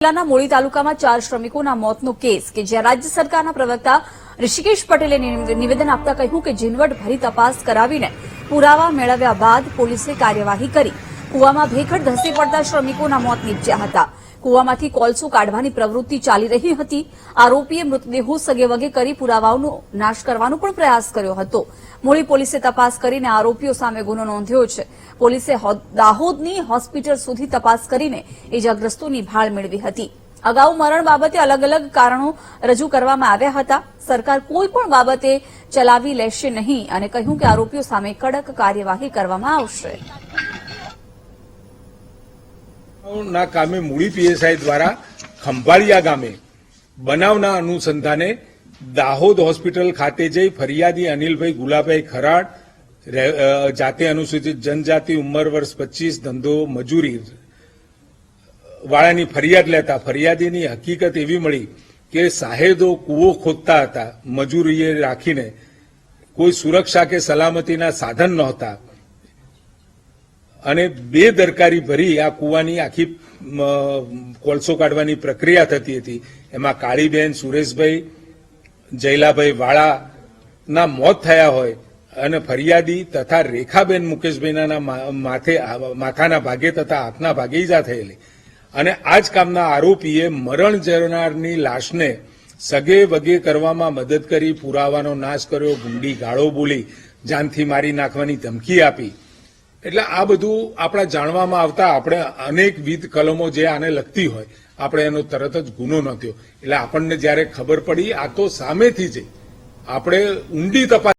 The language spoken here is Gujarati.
જિલ્લાના મૂળી તાલુકામાં 4 શ્રમિકોના મોતનો કેસ કે જ્યાં રાજ્ય સરકારના પ્રવક્તા ઋષિકેશ પટેલે નિવેદન આપતા કહ્યું કે ઝીણવટભરી તપાસ કરાવીને પુરાવા મેળવ્યા બાદ પોલીસે કાર્યવાહી કરી કૂવામાં ભેખડ ધસી પડતા શ્રમિકોના મોત નીપજ્યા હતા। કૂવામાંથી કોલસો કાઢવાની પ્રવૃત્તિ ચાલી રહી હતી। આરોપીએ મૃતદેહો સગેવગે કરી પુરાવાઓનો નાશ કરવાનો પણ પ્રયાસ કર્યો હતો। મૂળી પોલીસે તપાસ કરીને આરોપીઓ સામે ગુનો નોંધ્યો છે। પોલીસે દાહોદની હોસ્પિટલ સુધી તપાસ કરીને ઇજાગ્રસ્તોની ભાળ મેળવી હતી। અગાઉ મરણ બાબતે અલગ અલગ કારણો રજૂ કરવામાં આવ્યા હતા। સરકાર કોઈ પણ બાબતે ચલાવી લેશે નહીં અને કહ્યું કે આરોપીઓ સામે કડક કાર્યવાહી કરવામાં આવશે। ના કામે મૂળી પીએસઆઈ દ્વારા ખંભાળિયા ગામે બનાવના અનુસંધાને દાહોદ હોસ્પિટલ ખાતે જઈ ફરિયાદી અનિલભાઈ ગુલાભાઈ ખરાડ જાતે અનુસૂચિત જનજાતિ ઉંમર વર્ષ 25 ધંધો મજૂરી વાળાની ફરિયાદ લેતા ફરિયાદીની હકીકત એવી મળી કે સાહેદો કૂવો ખોદતા હતા મજૂરીએ રાખીને કોઈ સુરક્ષા કે સલામતીના સાધન નહોતા અને બેદરકારી ભરી આ કૂવાની આખી કોલસો કાઢવાની પ્રક્રિયા થતી હતી। એમાં કાળીબેન સુરેશભાઈ જયલાભાઈ વાળાના મોત થયા હોય અને ફરિયાદી તથા રેખાબેન મુકેશભાઈના માથાના ભાગે તથા હાથના ભાગે ઈજા થયેલી અને આ જ કામના આરોપીએ મરણ જનારની લાશને સગે વગે કરવામાં મદદ કરી પુરાવાનો નાશ કર્યો, ગુંડી ગાળો બોલી જાનથી મારી નાખવાની ધમકી આપી। એટલે આ બધું આપણા જાણવામાં આવતા આપણે અનેકવિધ કલમો જે આને લગતી હોય આપણે એનો તરત જ ગુનો નોંધ્યો। એટલે આપણને જયારે ખબર પડી આ તો સામેથી જ આપણે ઊંડી તપાસ